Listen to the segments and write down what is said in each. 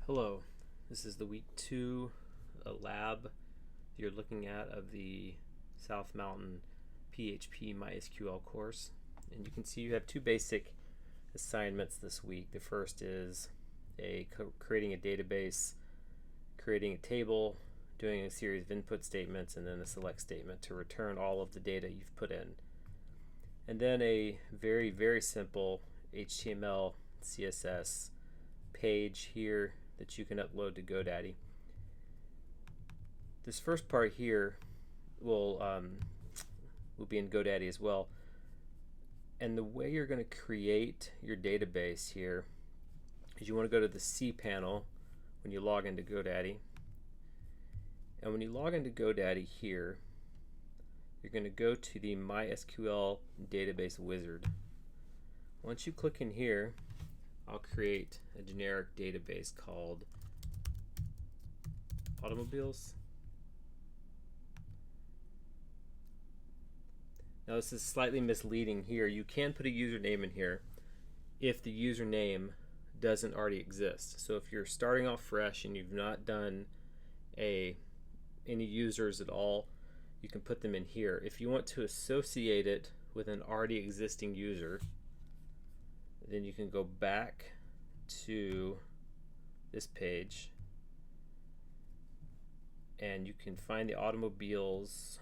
Hello, this is the week 2 lab you're looking at of the South Mountain PHP MySQL course. And you can see you have two basic assignments this week. The first is creating a database, creating a table, doing a series of input statements, and then a select statement to return all of the data you've put in. And then a very, very simple HTML, CSS page here that you can upload to GoDaddy. This first part here will be in GoDaddy as well. And the way you're going to create your database here is you want to go to the cPanel when you log into GoDaddy. And when you log into GoDaddy here, you're going to go to the MySQL database wizard. Once you click in here, I'll create a generic database called automobiles. Now this is slightly misleading here. You can put a username in here if the username doesn't already exist. So if you're starting off fresh and you've not done any users at all, you can put them in here. If you want to associate it with an already existing user, then you can go back to this page and you can find the automobiles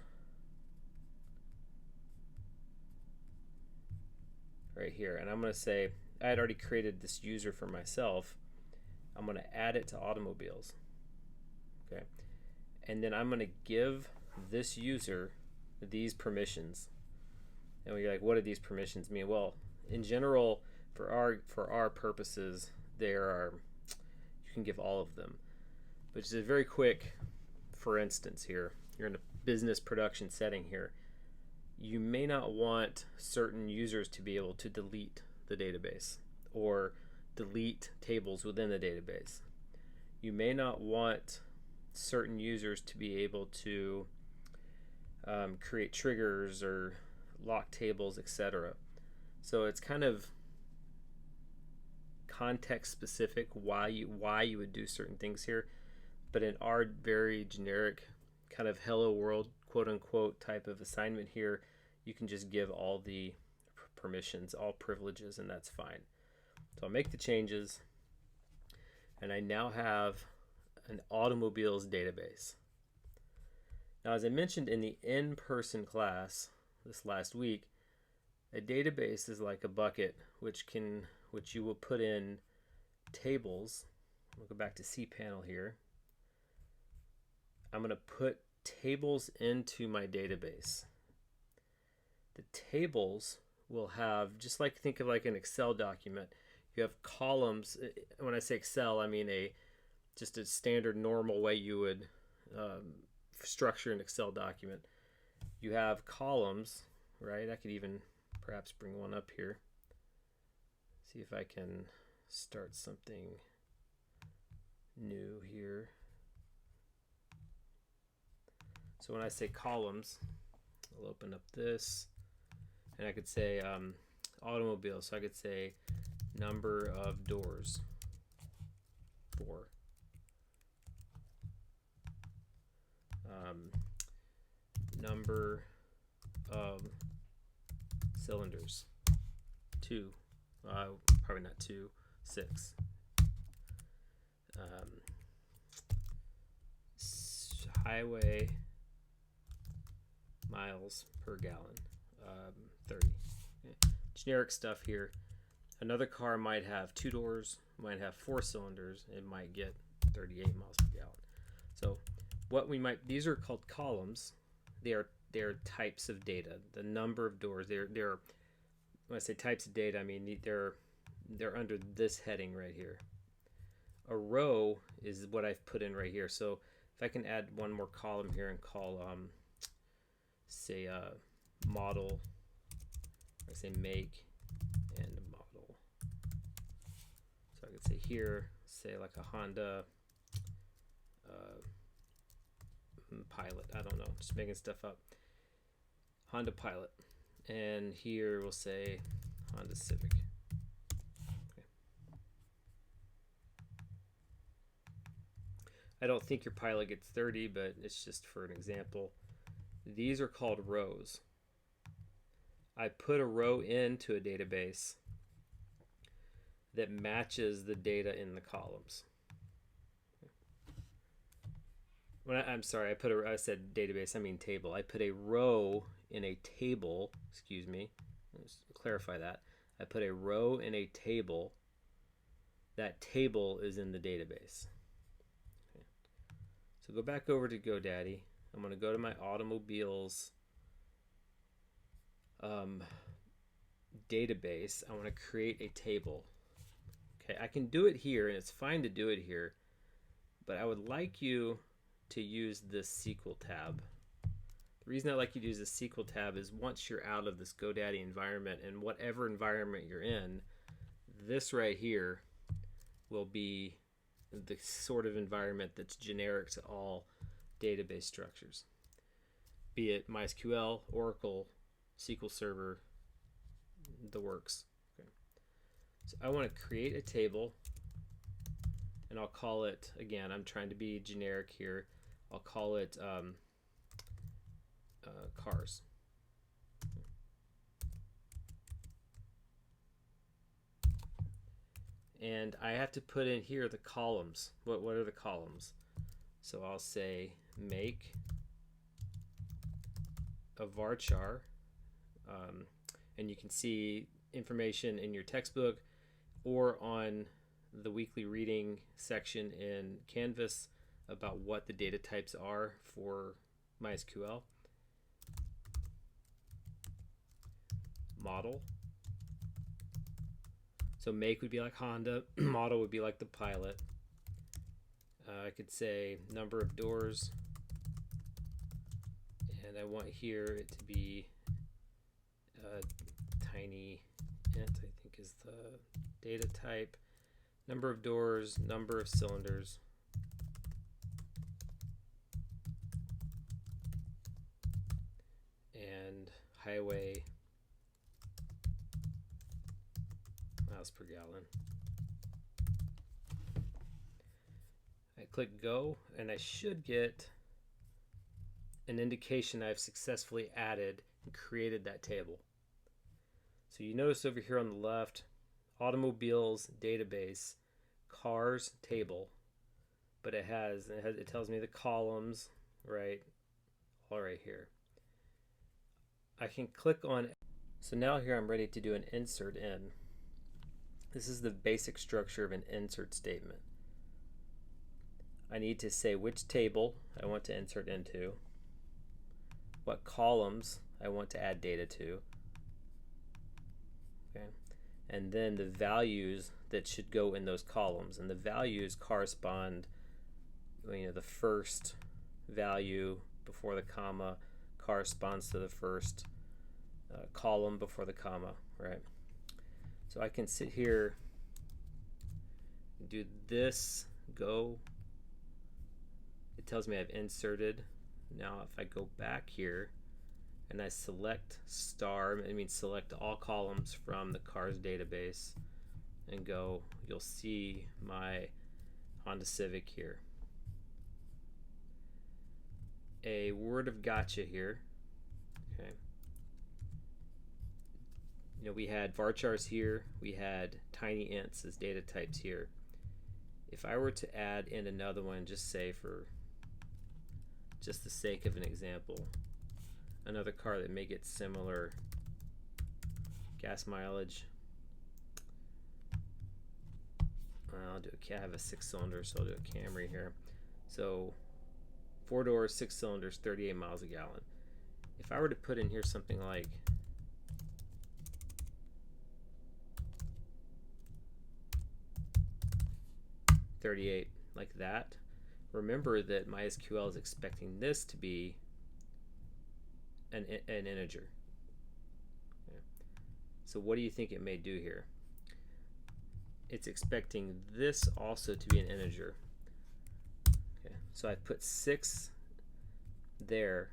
right here. And I'm going to say I had already created this user for myself. I'm going to add it to automobiles. Okay. And then I'm going to give this user these permissions. And you're like, what do these permissions mean? Well, in general, for our purposes, you can give all of them. But just a very quick, for instance here, you're in a business production setting here. You may not want certain users to be able to delete the database or delete tables within the database. You may not want certain users to be able to create triggers or lock tables, etc. So it's kind of context specific why you would do certain things here, but in our very generic kind of hello world quote unquote type of assignment here, you can just give all the permissions, all privileges, and that's fine. So I'll make the changes, and I now have an automobiles database. Now, as I mentioned in the in-person class this last week, a database is like a bucket which you will put in tables. We'll go back to cPanel here. I'm going to put tables into my database. The tables will have, just like think of like an Excel document, you have columns. When I say Excel, I mean just a standard normal way you would structure an Excel document. You have columns, right? I could even perhaps bring one up here. See if I can start something new here. So when I say columns, I'll open up this, and I could say automobile. So I could say number of doors, 4. Number of cylinders, 2. Probably not 2, 6. Highway miles per gallon, 30. Okay. Generic stuff here. Another car might have 2 doors, might have 4 cylinders, it might get 38 miles per gallon. So these are called columns. They're types of data. The number of doors, they're when I say types of data, I mean they're under this heading right here. A row is what I've put in right here. So if I can add one more column here and call say model, I say make and model. So I could say here, say like a Honda Pilot. I don't know, just making stuff up. Honda Pilot. And here we'll say Honda Civic. Okay. I don't think your pilot gets 30, but it's just for an example. These are called rows. I put a row into a database that matches the data in the columns. I'm sorry, I said database, I mean table. I put a row in a table, excuse me, let's clarify that. I put a row in a table. That table is in the database. Okay. So go back over to GoDaddy. I'm going to go to my automobiles database. I want to create a table. Okay, I can do it here, and it's fine to do it here, but I would like you to use this SQL tab. The reason I like you to use the SQL tab is once you're out of this GoDaddy environment, and whatever environment you're in, this right here will be the sort of environment that's generic to all database structures, be it MySQL, Oracle, SQL Server, the works. Okay. So I want to create a table, and I'll call it, again, I'm trying to be generic here, I'll call it cars. And I have to put in here the columns. What are the columns? So I'll say make a varchar, and you can see information in your textbook or on the weekly reading section in Canvas about what the data types are for MySQL. Model. So make would be like Honda, model would be like the pilot. I could say number of doors, and I want here it to be tiny int, I think is the data type. Number of doors, number of cylinders. And highway miles per gallon. I click go, and I should get an indication I've successfully added and created that table. So you notice over here on the left, automobiles database, cars table, but it tells me the columns, right, all right here. I can click on, so now here I'm ready to do an insert in. This is the basic structure of an insert statement. I need to say which table I want to insert into, what columns I want to add data to, okay, and then the values that should go in those columns. And the values correspond, the first value before the comma corresponds to the first column before the comma, right? So I can sit here and do this, go. It tells me I've inserted. Now if I go back here and I select star, it means select all columns from the cars database and go, you'll see my Honda Civic here. A word of gotcha here. Okay. We had varchars here, we had tiny ints as data types here. If I were to add in another one, just say for just the sake of an example, another car that may get similar gas mileage. I have a 6-cylinder, so I'll do a Camry here. So 4 doors, 6 cylinders, 38 miles a gallon. If I were to put in here something like 38, like that, remember that MySQL is expecting this to be an integer. Okay. So what do you think it may do here? It's expecting this also to be an integer. Okay. So I put 6 there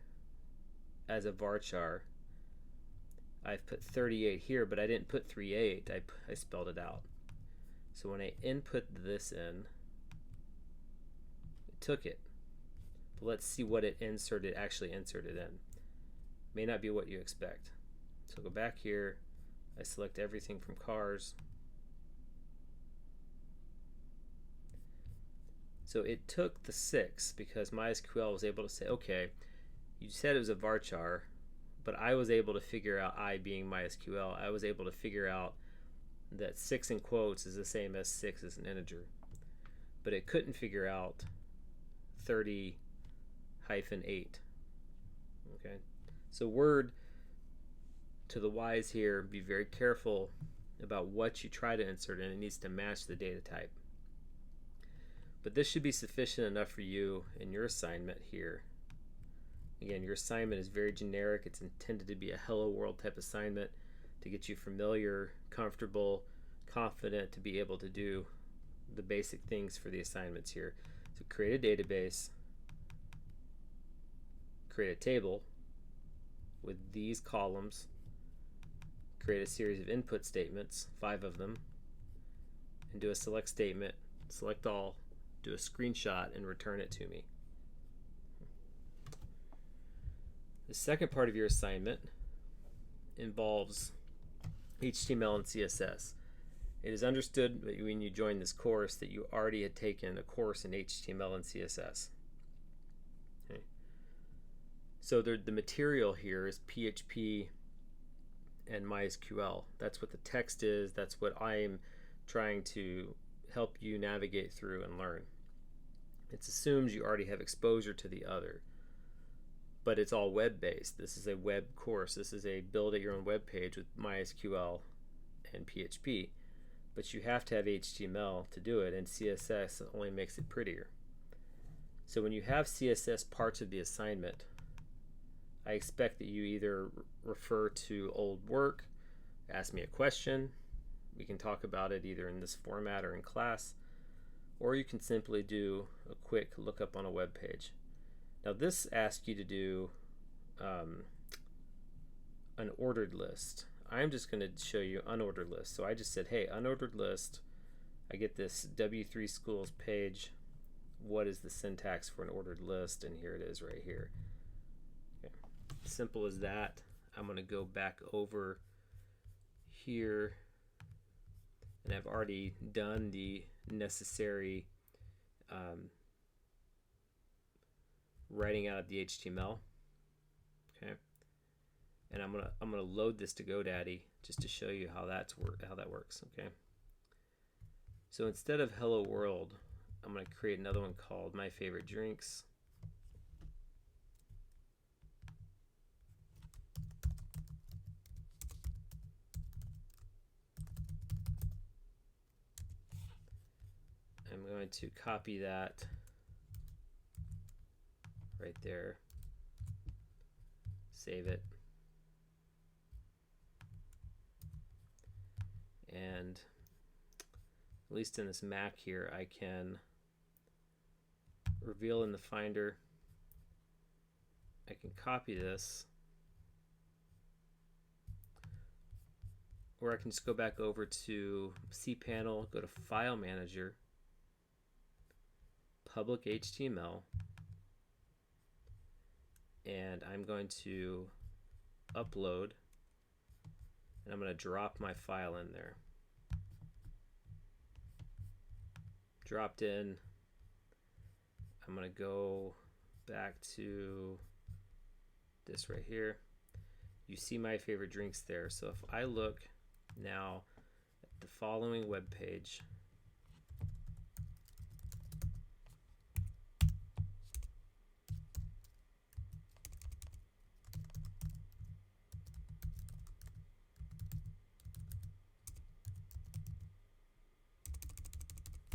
as a varchar. I've put 38 here, but I didn't put 38. I spelled it out. So when I input this in, took it. But let's see what it actually inserted in. May not be what you expect. So go back here. I select everything from cars. So it took the 6 because MySQL was able to say, okay, you said it was a varchar, but I was able to figure out, I being MySQL, I was able to figure out that 6 in quotes is the same as 6 as an integer. But it couldn't figure out 30-8. Okay, so word to the wise here, be very careful about what you try to insert in. It needs to match the data type. But this should be sufficient enough for you in your assignment here. Again, your assignment is very generic. It's intended to be a hello world type assignment to get you familiar, comfortable, confident to be able to do the basic things for the assignments here. So create a database, create a table with these columns, create a series of input statements, 5 of them, and do a select statement, select all, do a screenshot, and return it to me. The second part of your assignment involves HTML and CSS. It is understood when you join this course that you already had taken a course in HTML and CSS. Okay. So the material here is PHP and MySQL. That's what the text is. That's what I'm trying to help you navigate through and learn. It assumes you already have exposure to the other, but it's all web-based. This is a web course. This is a build at your own web page with MySQL and PHP, but you have to have HTML to do it, and CSS only makes it prettier. So when you have CSS parts of the assignment, I expect that you either refer to old work, ask me a question, we can talk about it either in this format or in class, or you can simply do a quick lookup on a web page. Now this asks you to do an ordered list. I'm just going to show you unordered list. So I just said, hey, unordered list. I get this W3 schools page. What is the syntax for an ordered list? And here it is right here. Okay. Simple as that. I'm going to go back over here, and I've already done the necessary writing out of the HTML. Okay, and I'm gonna load this to GoDaddy just to show you how that works. Okay, so instead of Hello World, I'm gonna create another one called My Favorite Drinks. I'm going to copy that right there, save it, and at least in this Mac here, I can reveal in the Finder. I can copy this, or I can just go back over to cPanel, go to File Manager, Public HTML, and I'm going to upload, and I'm going to drop my file in there. Dropped in. I'm going to go back to this right here. You see My Favorite Drinks there. So if I look now at the following web page,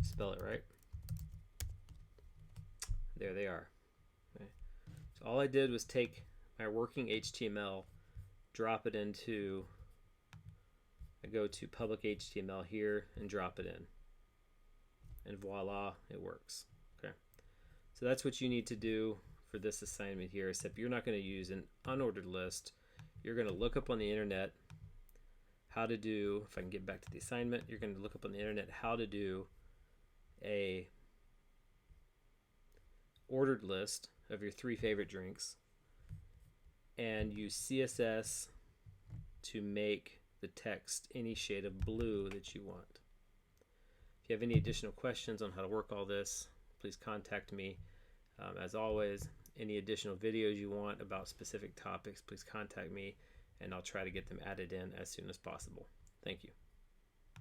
spell it right. There they are. Okay. So all I did was take my working HTML, drop it into, I go to public HTML here and drop it in. And voila, it works. Okay. So that's what you need to do for this assignment here, except you're not going to use an unordered list. You're going to look up on the internet how to do, if I can get back to the assignment, you're going to look up on the internet how to do a ordered list of your 3 favorite drinks and use CSS to make the text any shade of blue that you want. If you have any additional questions on how to work all this, please contact me. As always, any additional videos you want about specific topics, please contact me, and I'll try to get them added in as soon as possible. Thank you.